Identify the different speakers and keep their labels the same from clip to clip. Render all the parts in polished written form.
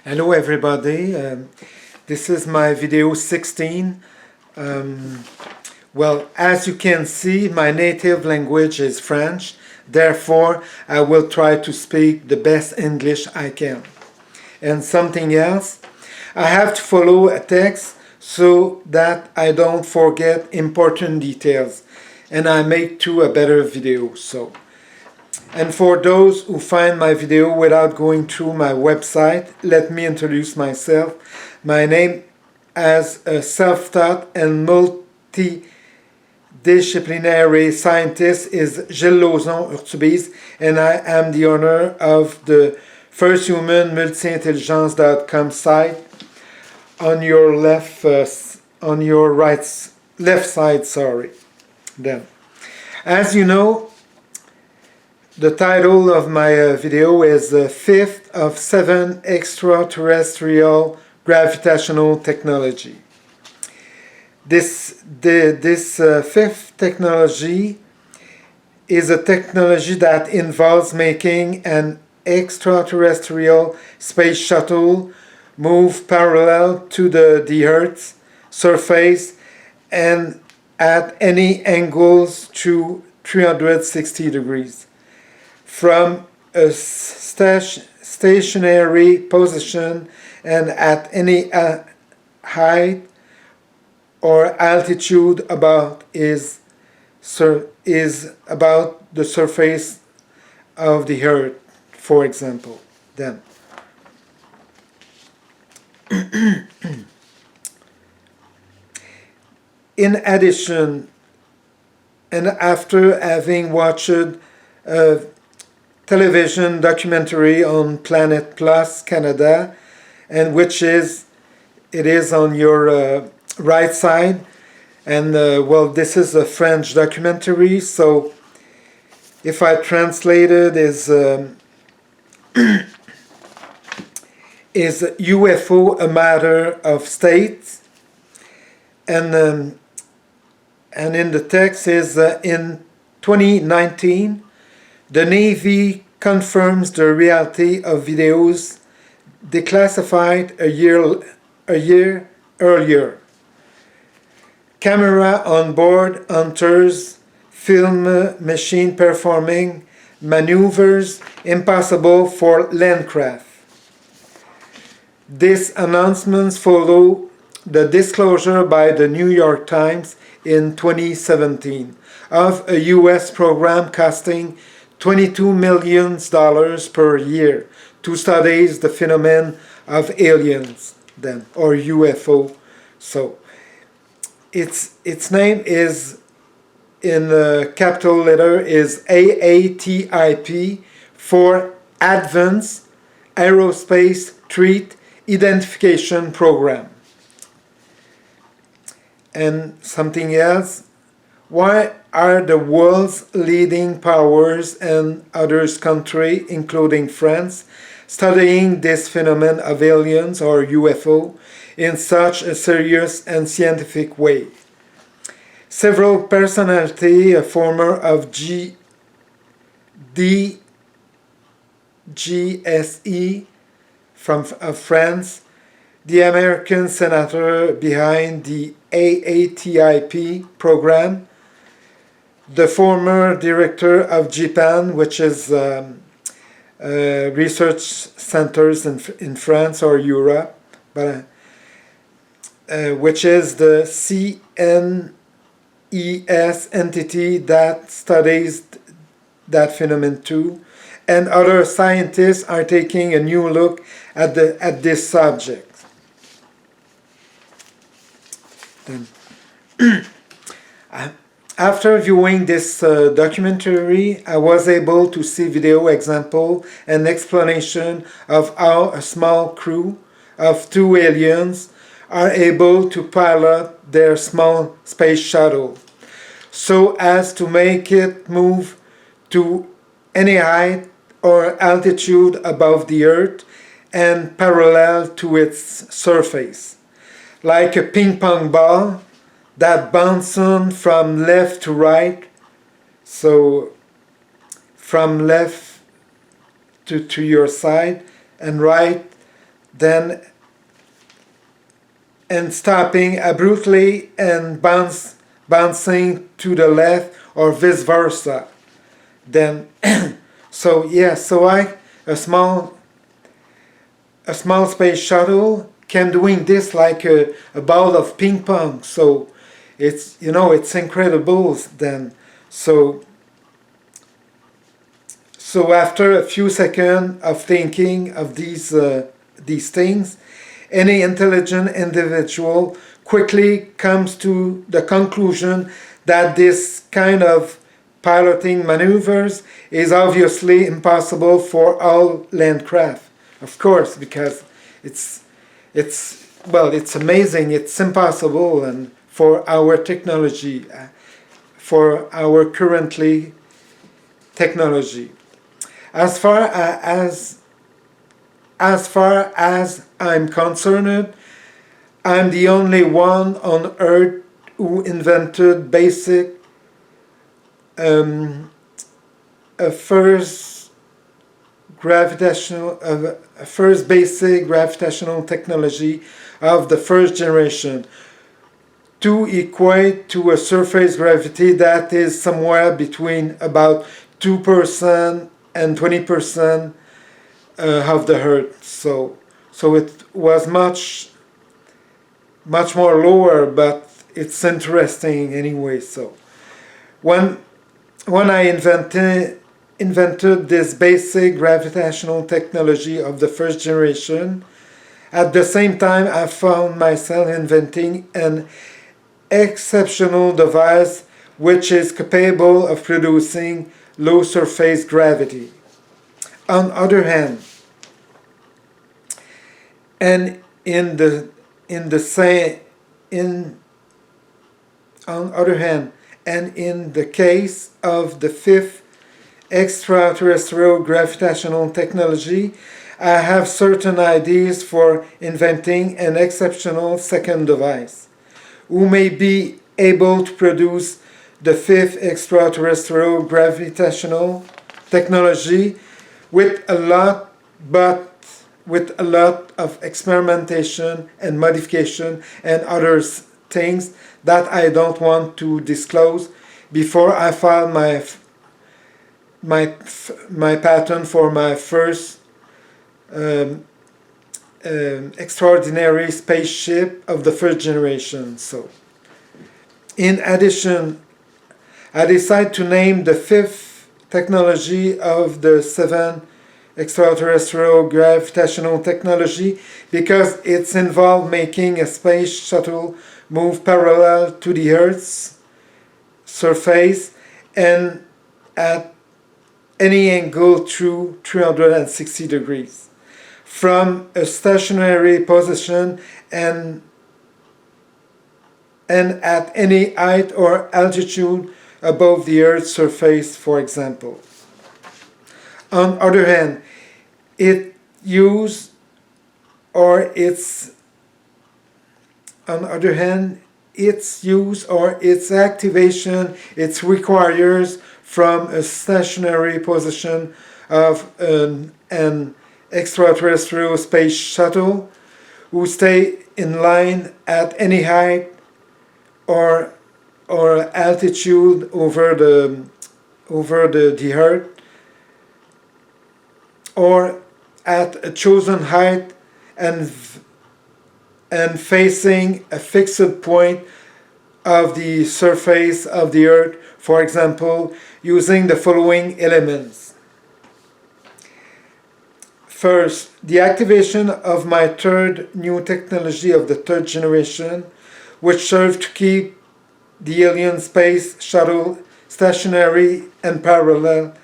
Speaker 1: Hello everybody, this is my video 16. Well, as you can see, my native language is French, therefore I will try to speak the best English I can. And something else, I have to follow a text so that I don't forget important details and I make a better video. And for those who find my video without going through my website, let me introduce myself. My name as a self-taught and multidisciplinary scientist is Gilles Lauzon-Urtubise, and I am the owner of the First Human Multi-Intelligence.com site on your left side. Then, as you know, the title of my video is Fifth of 7 Extraterrestrial Gravitational Technology. This fifth technology is a technology that involves making an extraterrestrial space shuttle move parallel to the Earth's surface and at any angles to 360 degrees. From a stationary position and at any height or altitude about is about the surface of the Earth, for example. Then, in addition, and after having watched television documentary on Planet Plus Canada, and it is on your right side, and well, this is a French documentary, so if I translate it is UFO a matter of state, and in the text is in 2019 the Navy confirms the reality of videos declassified a year earlier. Camera on board hunters film machine performing maneuvers impossible for landcraft. These announcements follow the disclosure by the New York Times in 2017 of a U.S. program costing $22 million per year to study the phenomenon of aliens, then, or UFO. So, its name is, in the capital letter, is AATIP for Advanced Aerospace Threat Identification Program. And something else, why are the world's leading powers and other countries, including France, studying this phenomenon of aliens or UFO in such a serious and scientific way? Several personalities, a former of DGSE of France, the American senator behind the AATIP program, the former director of Japan, which is research centers in France or Europe, but which is the CNES entity that studies that phenomenon too, and other scientists are taking a new look at this subject. Then, after viewing this documentary, I was able to see video example and explanation of how a small crew of 2 aliens are able to pilot their small space shuttle so as to make it move to any height or altitude above the Earth and parallel to its surface, like a ping pong ball that bounces from left to right, so from left to your side and right then and stopping abruptly and bouncing to the left or vice versa. Then so yeah, so a small space shuttle can doing this like a ball of ping pong. So it's, you know, it's incredible then. So after a few seconds of thinking of these things, any intelligent individual quickly comes to the conclusion that this kind of piloting maneuvers is obviously impossible for all land craft. Of course, because it's amazing, it's impossible, and for our technology, for our currently technology. As far as I'm concerned, I'm the only one on Earth who invented a first basic gravitational technology of the first generation, to equate to a surface gravity that is somewhere between about 2% and 20% of the Earth. So it was much more lower, but it's interesting anyway. So when I invented this basic gravitational technology of the first generation, at the same time I found myself inventing an exceptional device which is capable of producing low surface gravity. On other hand, and in the case of the fifth extraterrestrial gravitational technology, I have certain ideas for inventing an exceptional second device, who may be able to produce the fifth extraterrestrial gravitational technology with a lot of experimentation and modification and other things that I don't want to disclose before I file my patent for my first extraordinary spaceship of the first generation. So, in addition, I decided to name the fifth technology of the seven extraterrestrial gravitational technology because it's involved making a space shuttle move parallel to the Earth's surface and at any angle through 360 degrees from a stationary position and at any height or altitude above the Earth's surface, for example. On the other hand, its use or its activation, it requires from a stationary position of an extraterrestrial space shuttle who stay in line at any height or altitude over the Earth, or at a chosen height and facing a fixed point of the surface of the Earth, for example, using the following elements. First, the activation of my third new technology of the third generation, which served to keep the alien space shuttle stationary and parallel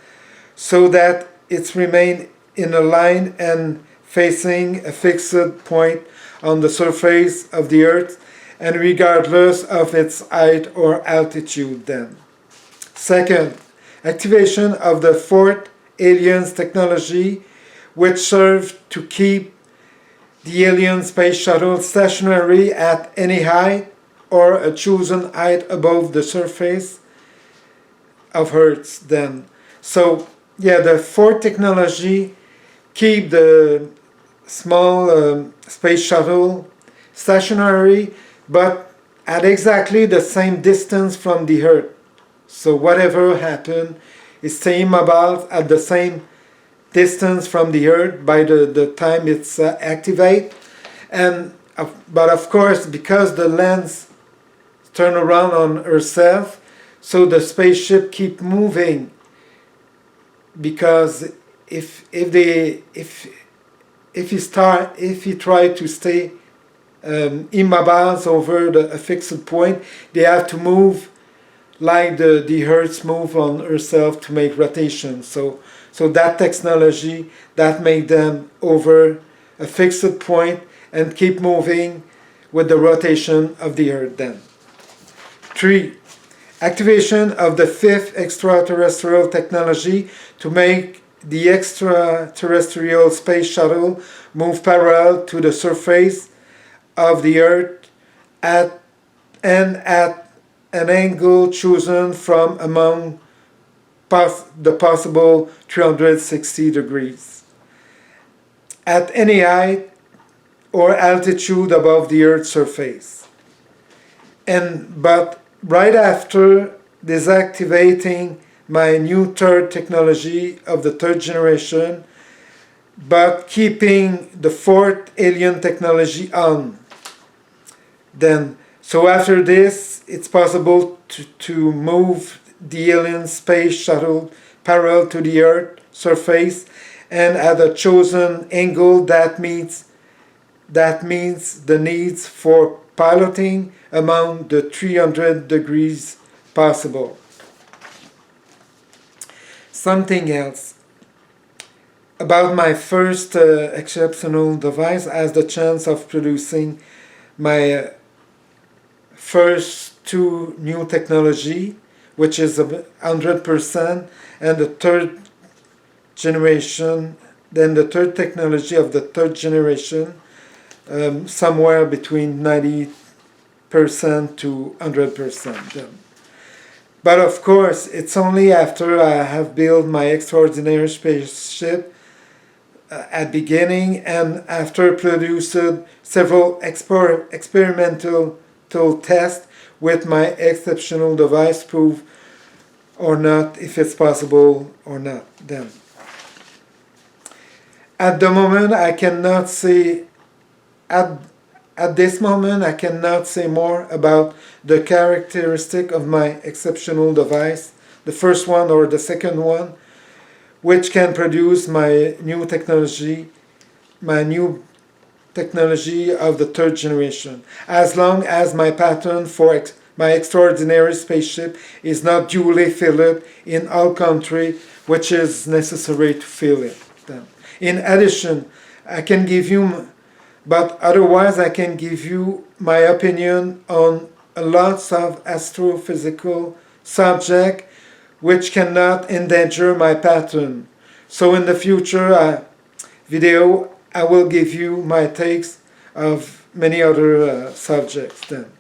Speaker 1: so that it remained in a line and facing a fixed point on the surface of the Earth and regardless of its height or altitude then. Second, activation of the fourth aliens technology, which served to keep the alien space shuttle stationary at any height or a chosen height above the surface of Earth then. So yeah, the fourth technology keep the small space shuttle, stationary, but at exactly the same distance from the Earth. So whatever happened is staying about at the same distance from the Earth by the time it's activate. And but of course, because the lens turn around on herself, so the spaceship keep moving. Because if he try to stay immobile over a fixed point, they have to move like the Earth move on herself to make rotation. So that technology that made them over a fixed point and keep moving with the rotation of the Earth then. 3. Activation of the fifth extraterrestrial technology to make the extraterrestrial space shuttle move parallel to the surface of the Earth at an angle chosen from among the possible 360 degrees at any height or altitude above the Earth's surface. But right after deactivating my new third technology of the third generation, but keeping the fourth alien technology on. So after this, it's possible to move the alien space shuttle parallel to the Earth surface and at a chosen angle that means the needs for piloting among the 300 degrees possible. Something else. About my first exceptional device has the chance of producing my first two new technology, which is 100%, and the third generation, then the third technology of the third generation, somewhere between 90% to 100%. But of course, it's only after I have built my extraordinary spaceship at beginning and after produced several experimental tests with my exceptional device prove or not if it's possible or not then. At the moment, I cannot say at this moment, I cannot say more about the characteristic of my exceptional device, the first one or the second one, which can produce my new technology of the third generation, as long as my patent for my extraordinary spaceship is not duly filled in all countries, which is necessary to fill it. In addition, I can give you But otherwise, I can give you my opinion on lots of astrophysical subjects which cannot endanger my pattern. So in the future video, I will give you my takes of many other subjects then.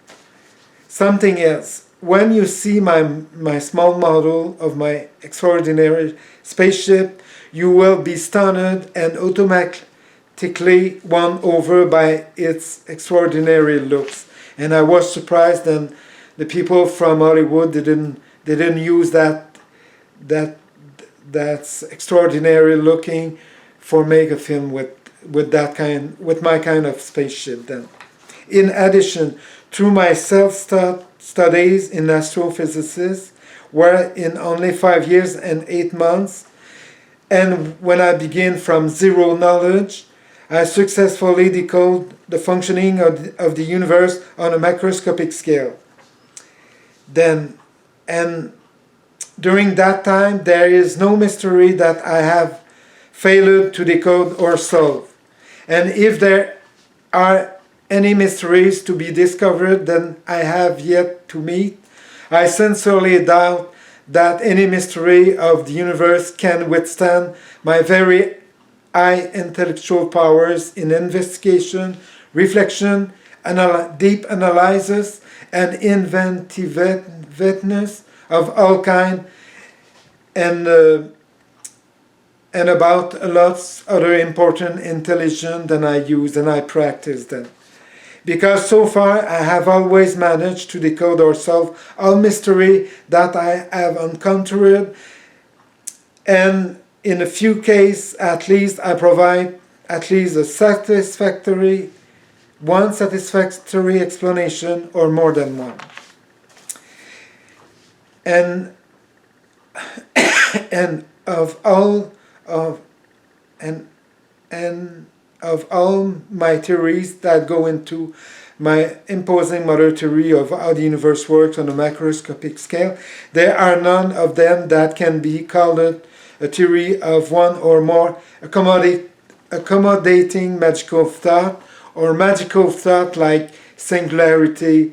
Speaker 1: Something else. When you see my small model of my extraordinary spaceship, you will be stunned and automatically won over by its extraordinary looks. And I was surprised that the people from Hollywood didn't use that's extraordinary looking for make a film with my kind of spaceship then. In addition, through my self-studies in astrophysics, where in only 5 years and 8 months, and when I begin from zero knowledge, I successfully decode the functioning of the universe on a macroscopic scale. And during that time, there is no mystery that I have failed to decode or solve. And if there are any mysteries to be discovered that I have yet to meet, I sincerely doubt that any mystery of the universe can withstand my very high intellectual powers in investigation, reflection, deep analysis, and inventiveness of all kind, and and about lots other important intelligence that I use and I practice them. Because so far I have always managed to decode or solve all mystery that I have encountered, and in a few cases at least I provide at least one satisfactory explanation or more than one. And of all my theories that go into my imposing mother theory of how the universe works on a macroscopic scale, there are none of them that can be called a theory of one or more accommodating magical thought, or magical thought like singularity,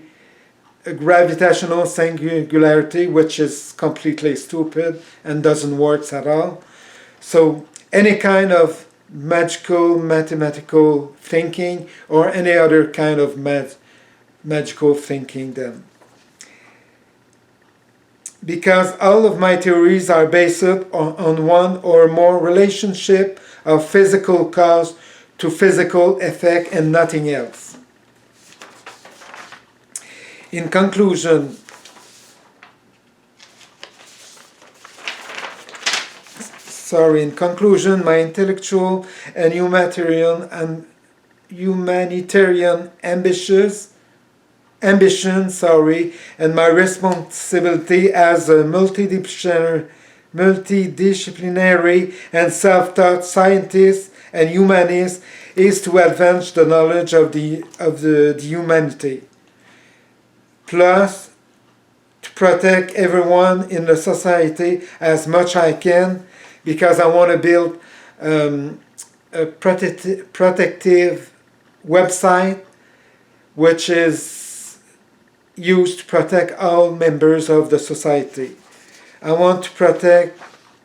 Speaker 1: gravitational singularity, which is completely stupid and doesn't work at all. So any kind of magical mathematical thinking or any other kind of magical thinking then. Because all of my theories are based on one or more relationship of physical cause to physical effect and nothing else. In conclusion, my intellectual and humanitarian ambition, and my responsibility as a multidisciplinary and self-taught scientist and humanist is to advance the knowledge of the humanity, plus to protect everyone in the society as much as I can, because I want to build a protective website which is used to protect all members of the society. I want to protect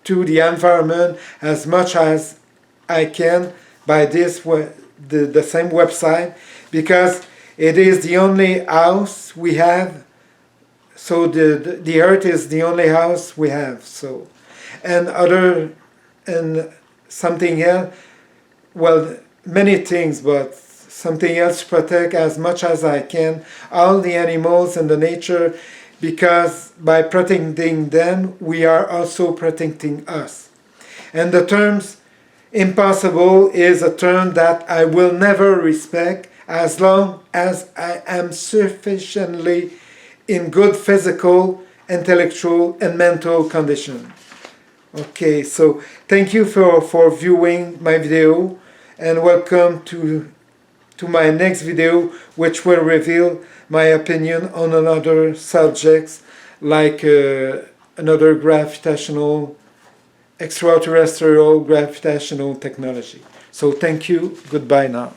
Speaker 1: the environment as much as I can by the same website, because it is the only house we have. So the earth is the only house we have. So and something else, well, many things, but something else to protect as much as I can all the animals and the nature, because by protecting them we are also protecting us. And the terms impossible is a term that I will never respect as long as I am sufficiently in good physical, intellectual and mental condition. Okay, so thank you for viewing my video, and welcome to my next video, which will reveal my opinion on another subjects, like another extraterrestrial gravitational technology. So thank you, goodbye now.